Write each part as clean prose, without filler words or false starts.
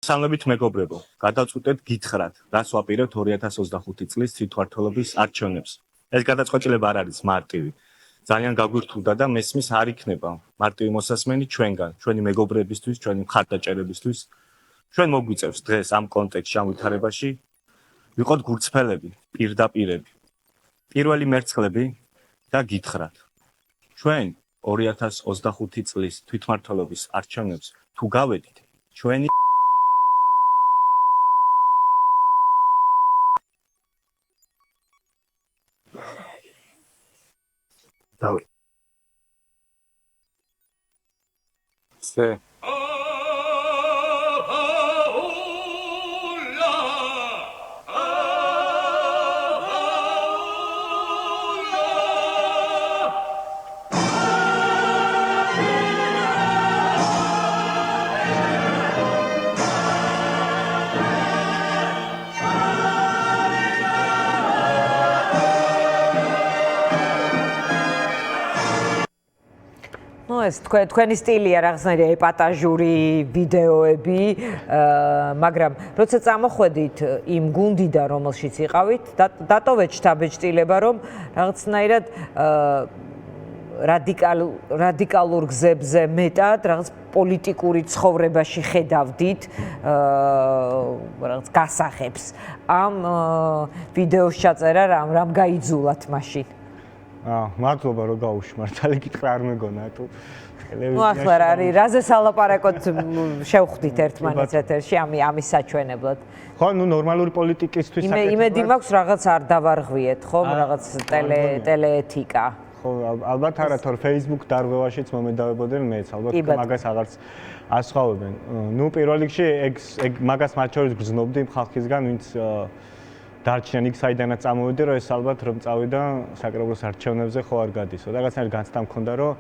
სამებით მეგობრებო, გადავწყვეტეთ გითხრათ, რას ვაპირებთ 2025 წლის თვითმმართველობის არჩევნებს. ეს გადაწყვეტილება არ არის მარტივი. ძალიან გაგვირთულდა და მესმის არ იქნება მარტივი მოსასმენი ჩვენგან, ჩვენი მეგობრებისთვის, ჩვენი მხარდაჭერებისთვის. ჩვენ მოგვიწევს დღეს ამ კონტექსტში, ამ ვითარებაში ვიყოთ გულწრფელები, პირდაპირები. პირველი მერცხლები და გითხრათ. ჩვენ 2025 წლის თვითმმართველობის არჩევნებს თუ გავედით, ჩვენი Давай. Все. ეს თქვენი სტილია რაღაცნაირი ეპატაჟური ვიდეოები, მაგრამ როცა წამოხვედით იმ გუნდიდან, რომელშიც იყავით, დატოვეთ შთაბეჭდილება, რომ რაღაცნაირად რადიკალურ გზებზე მეტად რაღაც პოლიტიკური ცხოვრებაში ხედავდით რაღაც გასახებს. ამ ვიდეოს ჩაწერა რამ გაიძულათ მაშინ? მადლობა რომ გაუშმართ, ალიკიტყვა არ მეგონა თუ ნუ ახლა რა არის, რაზე სალაპარაკოთ შევხვდით ერთმანეთს ეთერში ამის საჩვენებლად. ხო, ნუ ნორმალური პოლიტიკისთვის იმედი მაქვს რაღაც არ დავარღვიეთ, ხო, რაღაც ტელეეთიკა. ხო, ალბათ არა, თორე Facebook დარღვევაშიც მომედავებოდნენ მეც, ალბათ მაგას აღარც ასხავებენ. ნუ პირველ რიგში ეგ მაგას მათ შორის გრძნობდი ხალხისგან, ვინც დარჩნენ იქ საიდანაც წამოვიდი, რომ ეს ალბათ რომ წავიდა საკრებულოს არჩევნებზე ხო არ გადისო. რაღაცნაირად განცდა მქონდა, რომ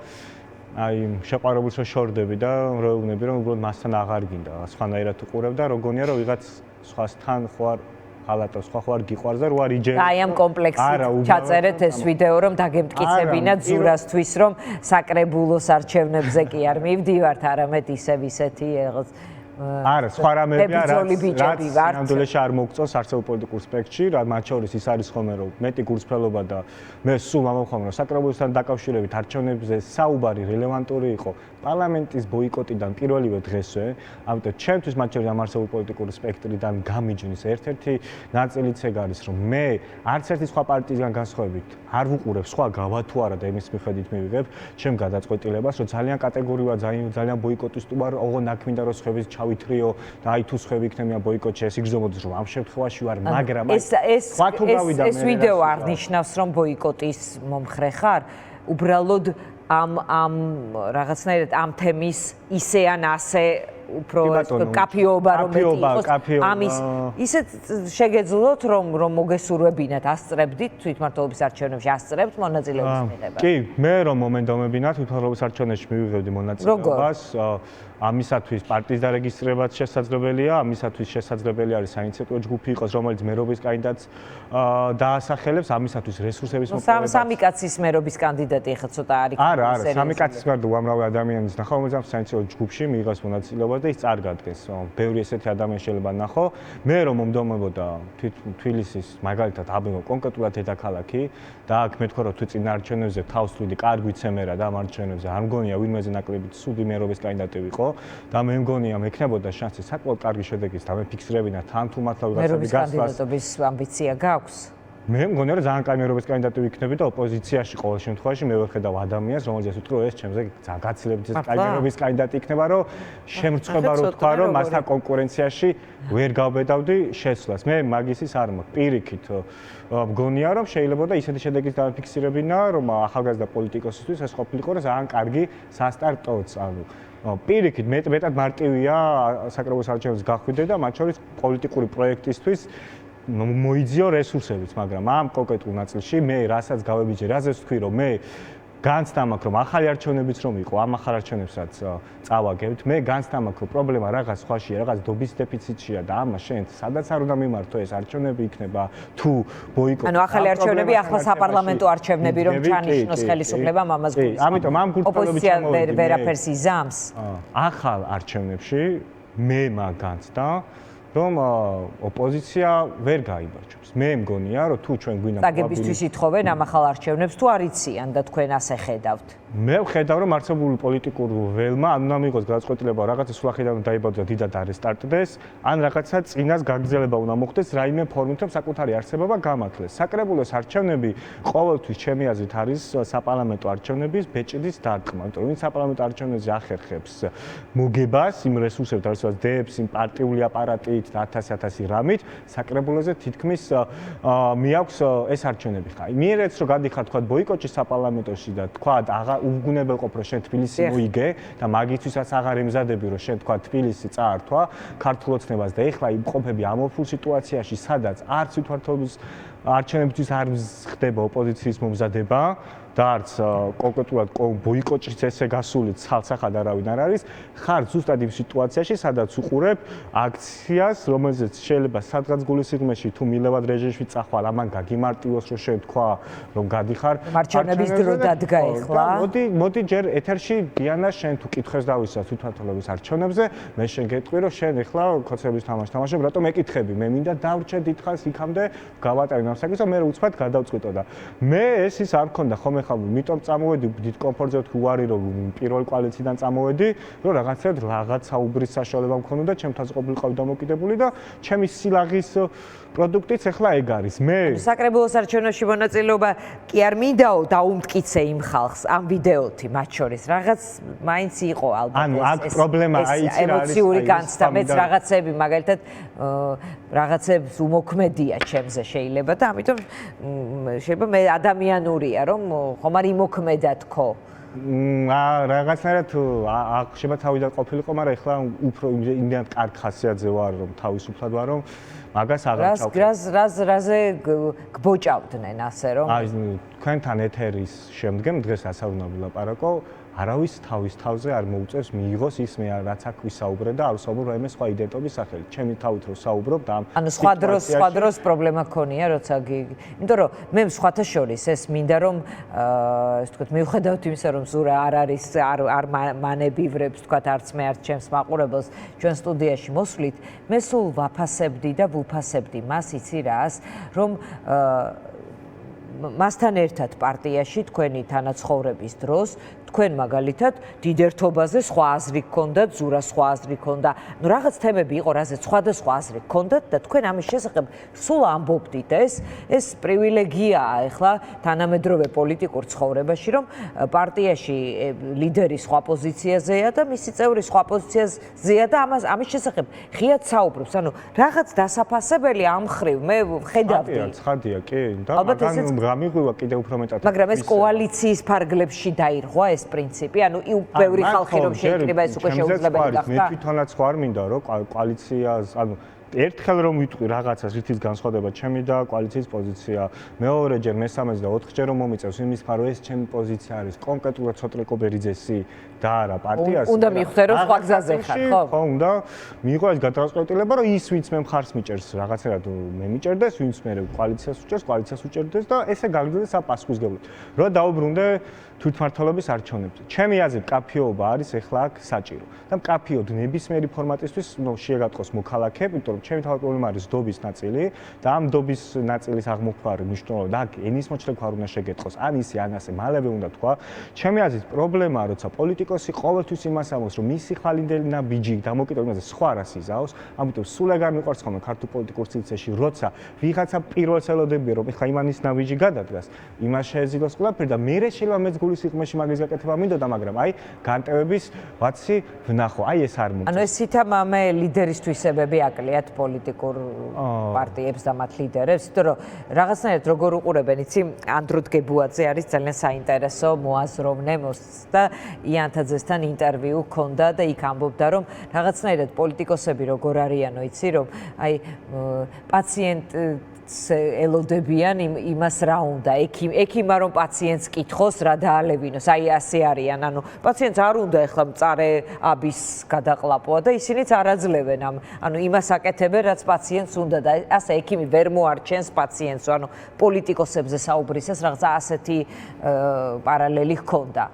აი შეყვარებულს რო შორდები და როეუბნები, რომ უბრალოდ მასთან აღარ გინდა, სხვანაირად უყურებ და როგორია რომ ვიღაც სხვასთან ხო არ ღალატობს, ხო არ გიყვარს და რო არ იჯერებს. აი ამ კომპლექსით ჩაწერეთ ეს ვიდეო, რომ დაგემტკიცებინათ ზურასთვის, რომ საკრებულოს არჩევნებზე კი არ მივდივართ, არამედ ისეთი რაღაც არა, სხვა რამეები რაც ნამდვილად არ მოგწონს არსებულ პოლიტიკურ სპექტრში, რა მათ შორის ის არის ხოლმე რომ მეტი გულწრფელობა და მე სულ მომხმობ რომ საკრებულოსთან დაკავშირებით არჩევნებზე საუბარი რელევანტური იყო პარლამენტის ბოიკოტიდან პირველივე დღესვე, ამიტომ ჩემთვის მათ შორის ამ არსებულ პოლიტიკური სპექტრიდან გამიჯვნის ერთ-ერთი ნაწილიც ეგ არის რომ მე არც ერთი სხვა პარტიისგან განსხვავებით არ ვუყურებ სხვა გავა თუ არა და იმის მიხედვით მივიღებ ჩემ გადაწყვეტილებას რომ ძალიან კატეგორიულად ძალიან ბოიკოტის თუ არ ოღონდ აქ მინდა რომ სხვების ვითრიო და აი თუ სხვები იქნებიან ბოიკოტში ეს იგრძნობოდეს რომ ამ შემთხვევაში ვარ მაგრამ ეს ვიდეო არ ნიშნავს რომ ბოიკოტის მომხრე ხარ უბრალოდ ამ რაღაცნაირად ამ თემის ისე ან ასე უფრო კაფეობა რომ მეტი ამის ისეთ შეგეძლოთ რომ მოგესურვებინათ ასწრებდით თვითმმართველობის არჩევნებში ასწრებთ მონაწილეობის მიღება კი მე რომ მომენტომებინათ თვითმმართველობის არჩევნებში მივიღებდი მონაწილეობას ამისათვის პარტიის დარეგისტრირებაც შესაძლებელია ამისათვის შესაძლებელი არის საინიციატივო ჯგუფი იყოს რომელიც მერობის კანდიდატს დაასახელებს ამისათვის რესურსების მოპოვება სამი კაცის მერობის კანდიდატი ახლა ცოტა არის არა სამი კაცის გარდა უამრავი ადამიანის ნახავ მომეძახ საინიციატივო ჯგუფში მიიღოს მონაწილეობა და ის წარგადგენს ბევრი ესეთი ადამიანი შეიძლება ნახო მე რომ მომდომებოდა თბილისის მაგალითად აბენო კონკრეტულად დედაქალაქი და აქ მეთქვა რომ თუ წინა არჩევნებზე თავს თვლიდი კარგი ვიცემერა და ამ არჩევნებზე არ მგონია ვინმეზე ნაკლებით სუდი მერობის კანდიდატი ვიყო და მე მგონია მექნებოდა შანსი საკმაოდ კარგი შედეგის დამეფიქსირებინა თან თუ მართლა ვიღაცები გასვლას კანდიდატობის ამბიცია გაქვს მე მგონია რომ ძალიან კაი მერობის კანდიდატი ვიქნები და ოპოზიციაში ყოველ შემთხვევაში მე ვხედავ ადამიანს რომელზეც ვთქვი რომ ეს ჩემზე გაცილებით ეს კაი მერობის კანდიდატი იქნება რომ შემრცხება რო თქვა რომ მასთან კონკურენციაში ვერ გავბედავდი შესვლას მე მაგისის არ მაქვს პირიქით მგონია რომ შეიძლება და ისეთი შედეგის დამეფიქსირებინა რომ ახალგაზრდა პოლიტიკოსისთვის ეს ყოფილიყო რომ ძალიან კარგი სასტარტოც ანუ პირიქით მეტად მარტივია საკრებულოს არჩევნებს გახვიდე და მათ შორის პოლიტიკური პროექტისთვის მოიძიო რესურსებიც, მაგრამ ამ კონკრეტულ ნაწილში მე რასაც გავებიჯე, რაზეც ვთქვი, რომ მე განცდა მაქვს, რომ ახალი არჩევნებიც რომ იყო, ამ ახალ არჩევნებსაც წავაგებთ, მე განცდა მაქვს, რომ პრობლემა რაღაც სხვაშია, რაღაც დობის დეფიციტშია და ამას შენ სადაც არ უნდა მიმართო ეს არჩევნები იქნება თუ ბოიკოტი. ანუ ახალი არჩევნები, ახლა საპარლამენტო არჩევნები რომ ჩანიშნოს ხელისუფლებამ ამას გულისხმობს. ამიტომ ამ გულწრფელობით ოპოზიცია ვერაფერს იზამს. ახალ არჩევნებში მე მაგანც და რომ ოპოზიცია ვერ გაიმარჯვებს. მე მგონია, რომ თუ ჩვენ გვინდა წაგებისთვის ითხოვენ ამ ახალ არჩევნებს თუ არ იციან და თქვენ ასე ხედავთ. მე ვხედავ, რომ არსებული პოლიტიკურ ველმა ან უნდა მიიღოს გადაწყვეტილება, რაღაცა სულახიდან დაიბადოს და დიდად არესტარტდეს, ან რაღაცა წინას გაგრძელება უნდა მოხდეს რაიმე ფორმით, რომ საკუთარი არსებობა გამართლეს. საკრებულოს არჩევნები ყოველთვის ჩემი აზრით არის საპარლამენტო არჩევნების ბეჭდის დარტყმა, იმიტომ რომ ვინ საპარლამენტო არჩევნებზე ახერხებს მოგებას იმ რესურსებთან, რასაც დებს იმ პარტიული აპარატით და 1000 რამით, საკრებულოზე თითქმის მიაქვს ეს არჩევნები ხა. მიერეც რომ გადიხარ თქვა ბოიკოტში საპარლამენტოში და თქვა უგუნებელყოფ რომ შენ თბილისი მოიგე და მაგისთვისაც აღარ ემზადები რომ შენ თქვა თბილისი წაართვა ქართულ ოცნებას და ეხლა იმყოფები ამორფულ სიტუაციაში სადაც არც თვითმმართველობის არჩევნებისთვის არ ხდება ოპოზიციის მომზადება და არც კონკრეტულად ბოიკოტშიც ესე გასული ცალსახად არავინ არ არის ხარ ზუსტად იმ სიტუაციაში სადაც უყურებ აქციას რომელზეც შეიძლება სადღაც გულისიღმეში თუ მილევად რეჟიმში წახვალ ამან გაგიმარტივოს რომ შენ თქვა რომ გადიხარ არჩევნების დრო დადგა ეხლა მოდი ჯერ ეთერში დიანა შენ თუ კითხებს დავისვა თვითმმართველობის არჩევნებზე მე შენ გეტყვი რომ შენ ეხლა ქოცების თამაშს თამაშობ რატომ ეკითხები მე მინდა დავრჩე დიდხანს იქამდე გავატარებ ამ საკითხს მე უცბად გადავწყვიტო და მე ეს ის არ მქონდა ხომ მიტომ წამოვედი დიდ კომფორტზე ვთქვი უარი რომ პირველ კოალიციიდან წამოვედი რომ რაღაცა უბრის საშუალება მქონოდა ჩემთან ყოფილიყავი დამოკიდებული და ჩემი სილაღის პროდუქტიც ახლა ეგ არის მე საკრებულოს არჩევნებში მონაწილეობა კი არ მინდაო დაუმტკიცე იმ ხალხს ამ ვიდეოთი მათ შორის რაღაც მაინც იყო ალბათ ანუ აქ პრობლემა აი იცი რა არის ემოციური განცდა მეც რაღაცები მაგალითად რაღაცებს უმოქმედია ჩემზე შეიძლება და ამიტომ შეიძლება მე ადამიანურია რომ ხომ არ იმოქმედა თქო რაღაცნაირად შეიძლება თავიდან ყოფილიყო მაგრამ ეხლა უფრო იმდენად კარგ ხასიათზე ვარ რომ თავისუფლად ვარ რომ მაგას აღარ ჩავხდა რაზე გბოჭავდნენ ასე რომ აი თქვენთან ეთერის შემდგომ დღეს ასე უნდა ვილაპარაკო არავის თავის თავზე არ მოუწევს მიიღოს ის მე რაც აქ ვისაუბრე და არ ვსაუბრობ რაიმე სხვა იდენტობის სახელი. ჩემი თავით რომ საუბრობ და ანუ სხვა დროს პრობლემა ქონია როცა იმიტომ რომ მე სხვათა შორის ეს მინდა რომ ესე ვთქვათ მივხვდეთ იმისა რომ ზურა არ არის არ მანებივრებს ვთქვათ არც მე არც ჩემს მაყურებელს ჩვენ სტუდიაში მოსვლით მე სულ ვაფასებდი და ვუფასებდი მას იცი რას რომ მასთან ერთად პარტიაში თქვენი თანაცხოვრების დროს თქვენ მაგალითად დიდ ერთობაზე სხვა აზრი გქონდათ, ზურა სხვა აზრი გქონდა. ნუ რაღაც თემები იყო, რაზეც სხვადასხვა აზრი გქონდათ და თქვენ ამის შესახებ სულ ამბობდით და ეს პრივილეგიაა ახლა თანამედროვე პოლიტიკურ ცხოვრებაში, რომ პარტიაში ლიდერი სხვა პოზიციაზეა და მისი წევრი სხვა პოზიციაზეა და ამის შესახებ ღიად საუბრობს. ანუ რაღაც დასაფასებელი ამ ხრივ მე ხედავდი. ცხადია, კი, და მაგან გამიღვივა კიდე უფრო მეტად. მაგრამ ეს კოალიციის ფარგლებში დაირღვა ეს პრინციპი, ანუ ბევრი ხალხი რომ შეიკრიბა ეს უკვე შეუძლებელი გახდა. მე თვითონაც ხო არ მინდა რომ კოალიციას, ანუ ერთხელ რომ ვიტყვი რაღაცას, რითიც განსხვავდება ჩემი და კოალიციის პოზიცია, მეორეჯერ, მესამეჯერ და ოთხჯერ რომ მომიწევს იმის ფარო ეს ჩემი პოზიცია არის, კონკრეტულად ცოტნე კობერიძესი და არა პარტიას. უნდა მიხვდე რომ სხვა გზაზე ხარ, ხო? ხო, უნდა მიიღო ეს გადაწყვეტილება, რომ ის ვინც მე მხარს მიჭერს, რაღაცერად მე მიჭერდეს, ვინც მე კოალიციას უჭერს, კოალიციას უჭერდეს და ესე გაგრძელდეს ამ პასუხისგებლობით. რო დაუბრუნდე თვითმმართველობის არჩევნებზე. ჩემი აზრით, კაფეობა არის ახლა აქ საჭირო. და კაფეოდ ნებისმიერი ფორმატისთვის შეეგატყოს მოქალაქეები, იმიტომ რომ ჩემი თავი პრობლემა არის დობის ნაწილი და ამ დობის ნაწილის აღმოფხვრა მნიშვნელობა და აქ ენის მოჩლექვა უნდა შეგეტყოს. ან ისი, ან ასე, მალევე უნდა თქვა. ჩემი აზრით, პრობლემაა, როცა პოლიტიკოსი ყოველთვის იმას ამბობს, რომ მისი ხალინდელი ბიჯი დამოკიდებულია სხვა რას იზაოს, ამიტომ სულ ეგარ მიყვარს ხოლმე ქართულ პოლიტიკურ სივრცეში, როცა ვიღაცა პირველს ელოდებია, რომ ეხლა იმანის ნაბიჯი გადადგას, იმას შეეზიდოს ყველაფერი და მერე შეიძლება მეც სიღმეში მაგის გაკეთება მინდოდა, მაგრამ აი განტევების ვაცი ვნახო, აი ეს არ მომწონს. ანუ ეს სითამამე ლიდერის თვისებები აკლიათ პოლიტიკურ პარტიებს და მათ ლიდერებს, იმიტომ რომ რაღაცნაირად როგორ უყურებენ, იცი, ანდრუდ გებუაძე არის ძალიან საინტერესო მოაზროვნე და იანთაძესთან ინტერვიუ ჰქონდა და იქ ამბობდა, რომ რაღაცნაირად პოლიტიკოსები როგორ არიანო, იცი, რომ აი პაციენტ ელოდებიან იმას რა უნდა ექიმა რომ პაციენტს კითხოს რა დაალევინოს აი ასე არიან ანუ პაციენტს არ უნდა ეხლა მწარე აბის გადაყლაპოა და ისინიც არ აძლევენ ანუ იმას აკეთებენ გააკეთებენ, რაც პაციენტს უნდა და ასე ექიმი ვერ მოარჩენს პაციენტს, ანუ პოლიტიკოსებზე საუბრისას რაღაცა ასეთი პარალელი ჰქონდა.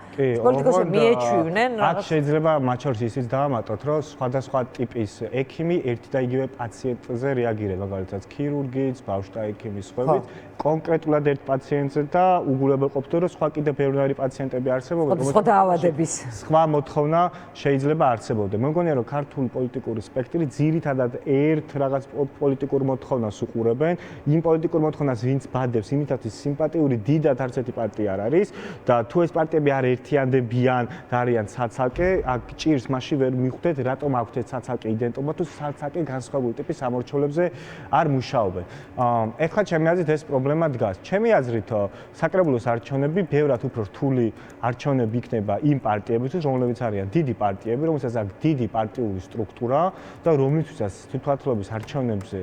პოლიტიკოსები მიეჩვივნენ აქ შეიძლება მათ შორის ისიც დავამატოთ, რომ სხვადასხვა ტიპის ექიმი ერთი და იგივე პაციენტზე რეაგირება, მაგალითად ქირურგიც, ბავშვთა ექიმი, სხვაებიც, კონკრეტულად ერთ პაციენტზე და უგულებელყოფდა, რომ სხვა კიდევ ბევრი პაციენტები არსებობენ, სხვა დაავადების. სხვა მოთხოვნა შეიძლება არსებობდეს. მე მგონია, რომ ქართული პოლიტიკური სპექტრი ძირითადად ერთ რაღაც პოლიტიკურ მოთხოვნას უყურებენ, იმ პოლიტიკურ მოთხოვნას ვინც ბადებს, იმითაც ის სიმპათიური დიდად არც ერთი პარტია არ არის და თუ ეს პარტიები არ ერთიანდებიან და არიან ცალ-ცალკე, აქ ჭირს მაშინ ვერ მიხვდეთ, რატომ აქვთ ეს ცალ-ცალკე იდენტობა თუ ცალ-ცალკე განსხვავებული ტიპის სამორჩეულებზე არ მუშაობენ. ეხლა ჩემი აზრით ეს პრობლემა დგას. ჩემი აზრით საკრებულოს არჩევნები ბევრად უფრო რთული არჩევნები იქნება იმ პარტიებისთვის, რომლებიც არიან დიდი პარტიები, რომელსაც აქვს დიდი პარტიული სტრუქტურა და რომლითაც თვითმმართველობის არჩევნებზე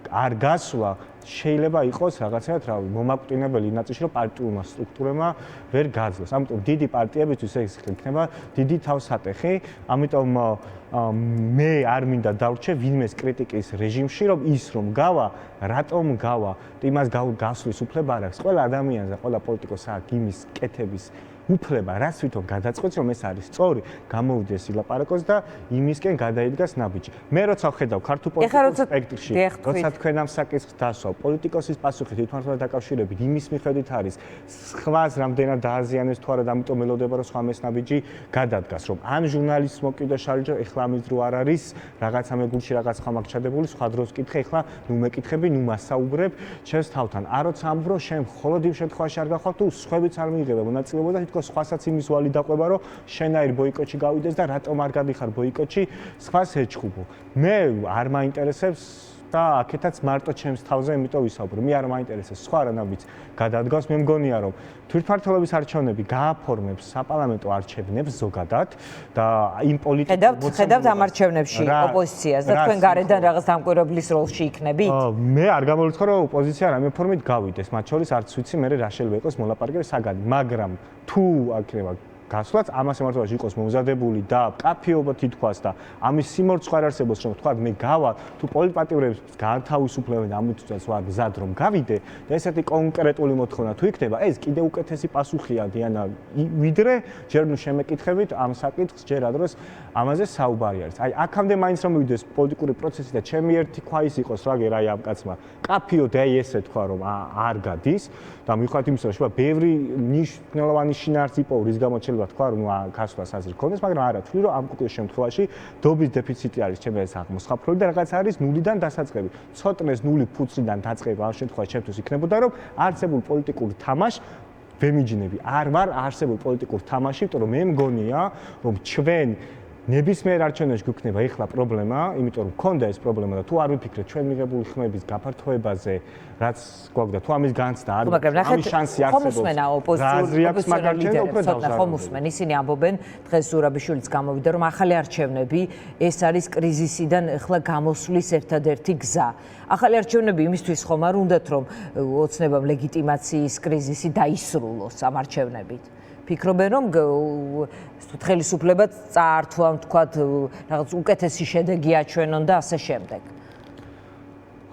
არ გასვლა შეიძლება იყოს რაღაცნაირად რავი მომაკვდინებელი ნაწილი, რომ პარტიულმა სტრუქტურებმა ვერ გაძლოს. ამიტომ დიდი პარტიებისთვის ეს იქნება დიდი თავსატეხი, ამიტომ მე არ მინდა დავრჩე ვინმეს კრიტიკის რეჟიმში, რომ ის რომ გავა, რატომ გავა, იმას გასვლის უფლება არ აქვს. ყველა ადამიანს და ყველა პოლიტიკოსს აქვს იმის კეთების უფლება, რაც თვითონ გადაწყვეტს, რომ ეს არის სწორი, გამოვიდეს ილაპარაკოს და იმისკენ გადაიდგას ნაბიჯი. მე როცა ვხედავ ქართულ პოლიტიკურ სპექტრში, როცა თქვენ ამ საკითხს დასვავ, პოლიტიკოსის პასუხი თვითმმართველობთან დაკავშირებით იმის მიხედვით არის, სხვას რამდენად დააზიანებს თუ არა და ამიტომ ელოდება, რომ სხვა მესნაბიჯი გადადგას, რომ ან ჟურნალისტს მოკიდა შარჯა, ეხლა ამის დრო არ არის, რაღაცა მეგულში რაღაც ხმა მაქვს ჩადებული, სხვა დროს ვკითხე, ეხლა ნუ მეკითხები, ნუ მასაუბრებ ჩემს თავთან. არ როცა ამბრო, შენ მხოლოდ იმ შემთხვევაში არ გახვალ თუ სხვაებიც არ მიიღება მონაწილეობა და სხვასაც იმის ვალი დაყვება, რომ შენაირ ბოიკოტში გავიდეს და რატომ არ გადიხარ ბოიკოტში, სხვას ეჩხუბო. მე არ მაინტერესებს და აქეთაც მარტო ჩემს თავზე იმიტომ ვისაუბრო. მე არ მაინტერესებს სხვა რამაც გადადგას. მე მგონია, რომ თვითმმართველობის არჩევნები გააფორმებს საპარლამენტო არჩევნებს ზოგადად და იმ პოლიტიკურ ხედავთ ამ არჩევნებში ოპოზიციას და თქვენ გარედან რაღაც დამკვირვებლის როლში იქნებით? მე არ გამოვიწყო, რომ ოპოზიცია რამე ფორმით გავიდეს. მათ შორის არც ვიცი მე რა შეიძლება იყოს მოლაპარაკება საგანი, მაგრამ თუ აქნება გასვლაც ამას ემართებაში იყოს მომზადებული და კაფეობა თითქოს და ამის სიმორცხვე არ არსებობს, რომ თქვა მე გავა თუ პოლიტპატიურებს განთავისუფლებენ ამიტომაც ვარ გზად რომ გავიდე და ესეთი კონკრეტული მოთხოვნა თუ იქნება, ეს კიდე უკეთესი პასუხია დიანა ვიდრე ჯერ ნუ შემეკითხებით ამ საკითხს ჯერ ადრეს ამაზე საუბარი არის. აი აქამდე მაინც რომ მივიდეს პოლიტიკური პროცესი და ჩემი ერთი ქვა ის იყოს რა აი ამ კაცმა კაფეო და ესე თქვა რომ არ გადის და მივხვდით იმის რომ შეიძლება ბევრი მნიშვნელოვანი შინაარსი იყო რის გამოც თქვა რომ გასვლას აზრი ქონდეს, მაგრამ არა თვლი რომ ამ კონკრეტულ შემთხვევაში დობის დეფიციტი არის ჩემი ეს აღმოსხაფრული და რაღაც არის ნულიდან დასაწყები. ცოტნეს ნული ფუცლიდან დაწყება ამ შემთხვევაში ჩემთვის იქნებოდა რომ არსებულ პოლიტიკურ თამაშს ვემიჯნები. არ ვარ არსებულ პოლიტიკურ თამაში, იმიტომ რომ მე მგონია რომ ჩვენ ნებისმიერ არჩევნებში გვიქნება ეხლა პრობლემა, იმიტომ რომ მქონდა ეს პრობლემა და თუ არ ვიფიქრეთ ჩვენ მიღებული ხმების გაფართოებაზე, რაც გვაქვს და თუ ამის განცდა არ ამის შანსი არსებობს. ხომ უსმენ, ისინი ამბობენ, დღეს ზურაბიშვილიც გამოვიდა, რომ ახალი არჩევნები ეს არის კრიზისიდან ახლა გამოსვლის ერთადერთი გზა. ახალი არჩევნები იმისთვის ხომ არ უნდათ, რომ ოცნებამ ლეგიტიმაციის კრიზისი დაისრულოს ამ არჩევნებით. ფიქრობენ რომ ხელისუფლებაც წაართვან თქვათ რაღაც უკეთესი შედეგი აჩვენონ და ასე შემდეგ.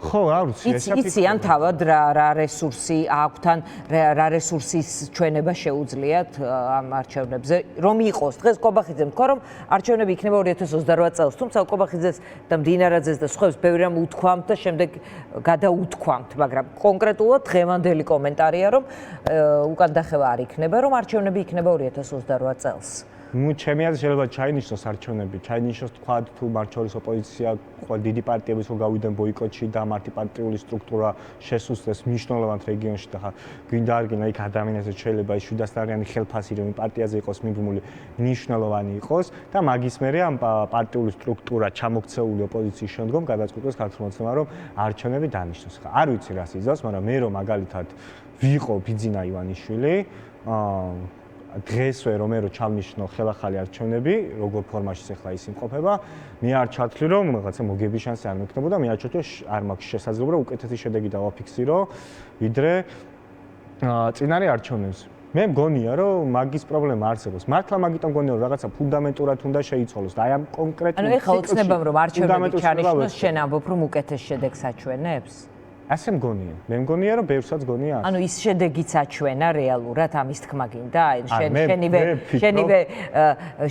ხო, არ ვიცი, იციან თავად რა რესურსი აქვთ ან რა რესურსის ჩვენება შეუძლიათ ამ არჩევნებზე რომ იყოს. დღეს კობახიძემ თქვა რომ არჩევნები იქნება 2028 წელს, თუმცა კობახიძეს და მდინარაძეს და სხვებს ბევრი რამ უთქვამთ და შემდეგ გადაუთქვამთ, მაგრამ კონკრეტულად დღევანდელი კომენტარია რომ უკან დახევა არ იქნება, რომ არჩევნები იქნება 2028 წელს. ჩემი აზრით შეიძლება ჩაინიშნოს არჩევნები, ჩაინიშნოს თქვა თუ მათ შორის ოპოზიცია ყველა დიდი პარტიების რომ გავიდნენ ბოიკოტში და მარტი პარტიული სტრუქტურა შესუსტეს მნიშვნელოვან რეგიონში და გვინდა არ გინდა იქ ადამიანებზე შეიძლება ის 700-იანი ხელფასი რომ პარტიაზე იყოს მიბმული მნიშვნელოვანი იყოს და მაგის მერე ამ პარტიული სტრუქტურა ჩამოქცეული ოპოზიციის შემდგომ გადაწყვეტოს ქართულმა ცნობა რომ არჩევნები დანიშნოს. არ ვიცი რა სიზავს, მაგრამ მე რომ მაგალითად ვიყო ბიძინა ივანიშვილი დღესვე რომ ჩავნიშნო ხელახალი არჩევნები, როგორ ფორმაში ახლა ის იმყოფება, მე არ ჩათვლი რომ რაღაცა მოგების შანსი არ მექნებოდა, მე არ ჩათვლი არ მაქვს შესაძლებლობა უკეთესი შედეგი დავაფიქსირო, ვიდრე წინარე არჩევნებს. მე მგონია რომ მაგის პრობლემა არსებობს. მართლა მაგიტომ მგონია რომ რაღაცა ფუნდამენტურად უნდა შეიცვალოს და აი ამ კონკრეტულ ანუ ეხლა ოცნებამ რომ არჩევნები ჩანიშნოს, შენ ამბობ რომ უკეთეს შედეგს აჩვენებს? ასე მგონია. მე მგონია რომ ბევრსაც გონია ასე. ანუ ის შედეგიც აჩვენა რეალურად ამის თქმა გინდა?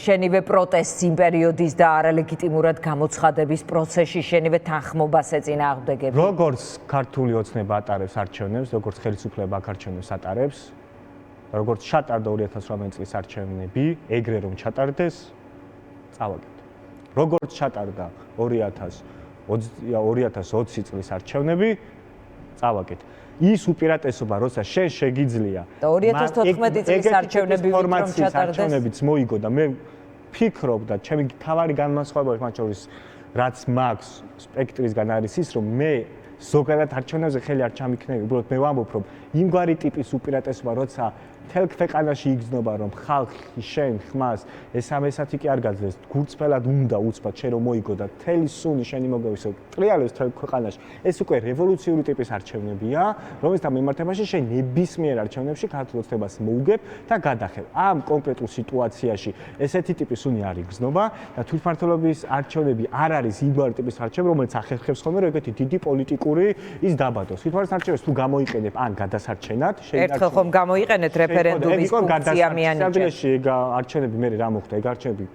შენივე პროტესტს იმ პერიოდის და არალეგიტიმურად გამოცხადების პროცესში შენივე თანხმობას ეწინააღმდეგები. როგორც ქართული ოცნება ატარებს არჩევნებს, როგორც ხელისუფლება აქ არჩევნებს ატარებს, როგორც ჩატარდა 2018 წლის არჩევნები, ეგრე რომ ჩატარდეს, წავაგეთ. როგორც ჩატარდა 2020 წლის არჩევნები, წავაგეთ. ის უპირატესობა, როცა შენ შეგიძლია 2014 წლის არჩევნები რომ ჩატარდეს, არჩევნებიც მოიგო და მე ფიქრობ და ჩემი თავარი განმასხვავება მათ შორის რაც მაქვს სპექტრისგან არის ის, რომ მე ზოგადად არჩევნებზე ხელი არ ჩამიქნები, უბრალოდ მე ვამბობ, რომ იმგვარი ტიპის უპირატესობა, როცა მთელ ქვეყანაში იგრძნობა, რომ ხალხი შენ ხმას ესამესათი კი არ გაძლევს, გულწრფელად უნდა უცბად შენ რომ მოიგო და მთელი სუნი შენი მოგევისო, ტრიალებს მთელ ქვეყანაში. ეს უკვე რევოლუციური ტიპის არჩევნებია, რომელთა მიმართებაში შენ ნებისმიერ არჩევნებში ქართულ ოცნებას მოუგებ და გადახევ. ამ კონკრეტულ სიტუაციაში ესეთი ტიპის სუნი არ იგრძნობა და თვითმმართველობის არჩევნები არ არის იმგვარი ტიპის არჩევნები, რომელიც ახერხებს ხოლმე რომ ეგეთი დიდი პოლიტიკური ის დაბადოს. თვითმმართველობის არჩევნებს თუ გამოიყენებ ან გადასარჩენად, ერთხელ ხომ გამოიყენეთ რეფერენდუმის ფუნქცია მიანიჭა. სამდროში ეგ არჩევნები მე რა მოხდა, ეგ არჩევნები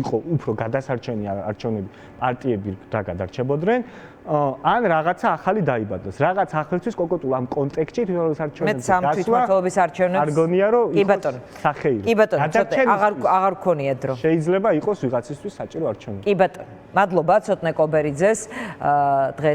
იყო უფრო გადასარჩენი არჩევნები, პარტიები რა გადარჩებოდნენ, ან რაღაცა ახალი დაიბადოს. რაღაც ახალთვის კონკრეტულ ამ კონტექსტში თვითმმართველობის არჩევნებს თვითმმართველობის არჩევნებს არ გონია რომ კი ბატონო. სახეირო. კი ბატონო, აღარ გქონია დრო. შეიძლება იყოს ვიღაცისთვის საჭირო არჩევნები. კი ბატონო. მადლობა ცოტნე კობერიძეს დღეს